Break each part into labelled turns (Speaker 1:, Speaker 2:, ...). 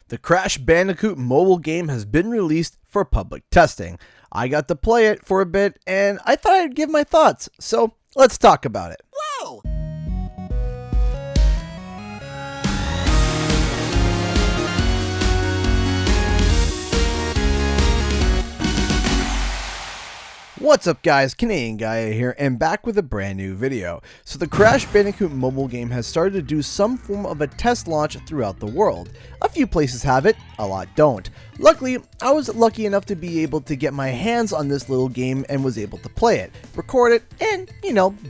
Speaker 1: The Crash Bandicoot mobile game has been released for public testing. I got to play it for a bit and I thought I'd give my thoughts, so let's talk about it.
Speaker 2: Whoa!
Speaker 1: What's up guys, Canadian Guy here and back with a brand new video. So the Crash Bandicoot mobile game has started to do some form of a test launch throughout the world. A few places have it, a lot don't. Luckily, I was lucky enough to be able to get my hands on this little game and was able to play it, record it, and,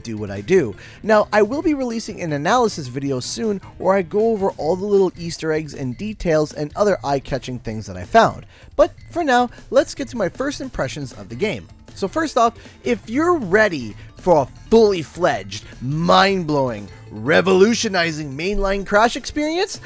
Speaker 1: do what I do. Now, I will be releasing an analysis video soon where I go over all the little Easter eggs and details and other eye-catching things that I found. But for now, let's get to my first impressions of the game. So first off, if you're ready for a fully fledged, mind-blowing, revolutionizing mainline Crash experience,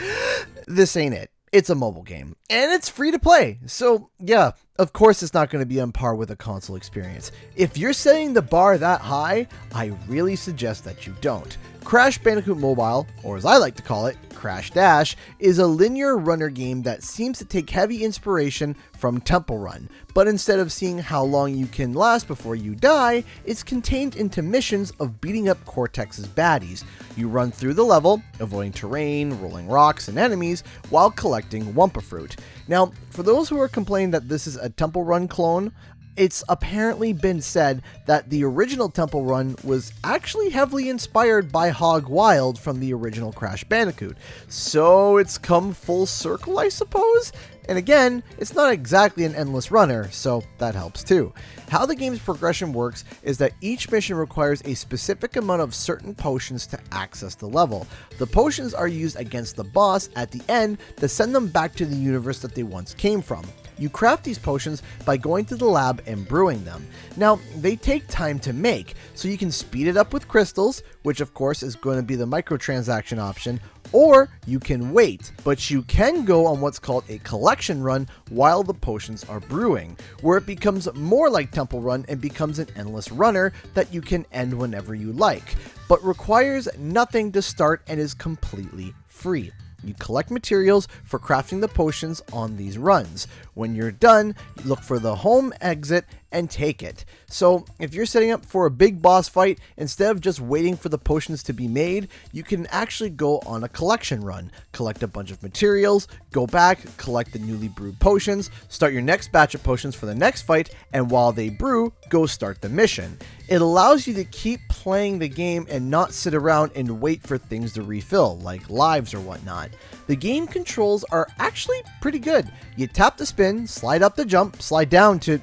Speaker 1: this ain't it. It's a mobile game, and it's free to play. So yeah, of course it's not going to be on par with a console experience. If you're setting the bar that high, I really suggest that you don't. Crash Bandicoot Mobile, or as I like to call it, Crash Dash, is a linear runner game that seems to take heavy inspiration from Temple Run, but instead of seeing how long you can last before you die, it's contained into missions of beating up Cortex's baddies. You run through the level, avoiding terrain, rolling rocks, and enemies, while collecting Wumpa Fruit. Now, for those who are complaining that this is a Temple Run clone, it's apparently been said that the original Temple Run was actually heavily inspired by Hog Wild from the original Crash Bandicoot. So it's come full circle, I suppose? And again, it's not exactly an endless runner, so that helps too. How the game's progression works is that each mission requires a specific amount of certain potions to access the level. The potions are used against the boss at the end to send them back to the universe that they once came from. You craft these potions by going to the lab and brewing them. Now, they take time to make, so you can speed it up with crystals, which of course is going to be the microtransaction option, or you can wait, but you can go on what's called a collection run while the potions are brewing, where it becomes more like Temple Run and becomes an endless runner that you can end whenever you like, but requires nothing to start and is completely free. You collect materials for crafting the potions on these runs. When you're done, you look for the home exit and take it. So if you're setting up for a big boss fight, instead of just waiting for the potions to be made, you can actually go on a collection run, collect a bunch of materials, go back, collect the newly brewed potions, start your next batch of potions for the next fight, and while they brew, go start the mission. It allows you to keep playing the game and not sit around and wait for things to refill, like lives or whatnot. The game controls are actually pretty good. You tap to spin, slide up to jump, slide down to,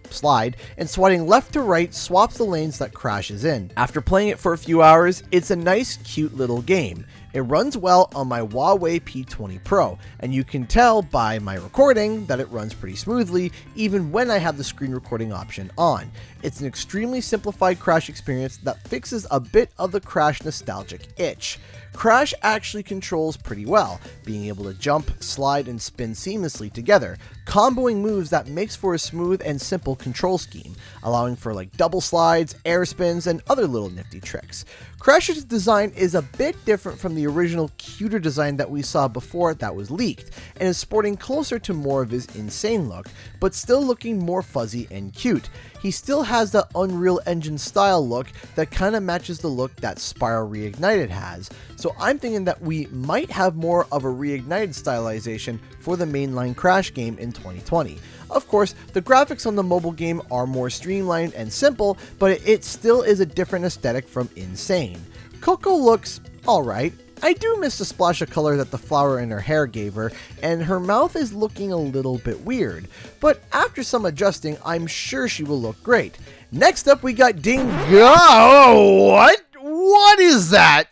Speaker 1: slide, and swatting left to right swaps the lanes that Crash is in. After playing it for a few hours, it's a nice, cute little game. It runs well on my Huawei P20 Pro, and you can tell by my recording that it runs pretty smoothly even when I have the screen recording option on. It's an extremely simplified Crash experience that fixes a bit of the Crash nostalgic itch. Crash actually controls pretty well, being able to jump, slide, and spin seamlessly together, comboing moves that makes for a smooth and simple control scheme, allowing for like double slides, air spins, and other little nifty tricks. Crash's design is a bit different from the original cuter design that we saw before that was leaked, and is sporting closer to more of his insane look, but still looking more fuzzy and cute. He still has the Unreal Engine style look that kind of matches the look that Spyro Reignited has, so I'm thinking that we might have more of a Reignited stylization for the mainline Crash game in 2020. Of course, the graphics on the mobile game are more streamlined and simple, but it still is a different aesthetic from Insane. Coco looks alright. I do miss the splash of color that the flower in her hair gave her, and her mouth is looking a little bit weird, but after some adjusting, I'm sure she will look great. Next up, we got Dingo. Oh, what? What is that?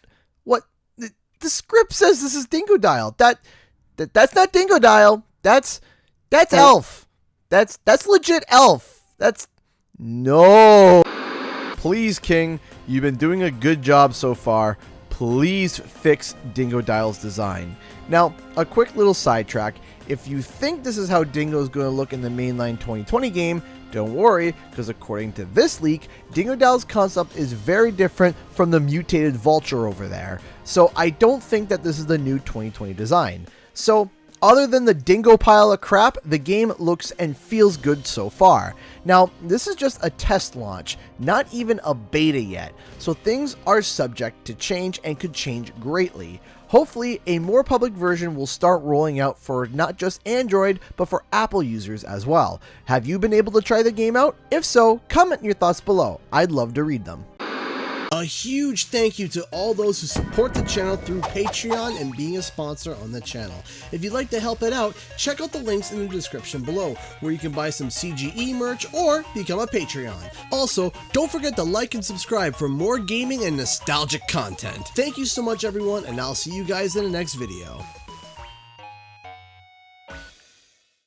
Speaker 1: What? The script says this is Dingodile. That's not Dingodile. That's Elf. That's legit Elf. No. Please, King, you've been doing a good job so far. Please fix Dingodile's design. Now, a quick little sidetrack. If you think this is how Dingo's going to look in the mainline 2020 game, don't worry, because according to this leak, Dingodile's concept is very different from the mutated vulture over there. So I don't think that this is the new 2020 design. So Other than the dingo pile of crap, the game looks and feels good so far. Now, this is just a test launch, not even a beta yet, so things are subject to change and could change greatly. Hopefully, a more public version will start rolling out for not just Android, but for Apple users as well. Have you been able to try the game out? If so, comment your thoughts below. I'd love to read them. A huge thank you to all those who support the channel through Patreon and being a sponsor on the channel. If you'd like to help it out, check out the links in the description below, where you can buy some CGE merch or become a Patreon. Also, don't forget to like and subscribe for more gaming and nostalgic content. Thank you so much everyone, and I'll see you guys in the next video.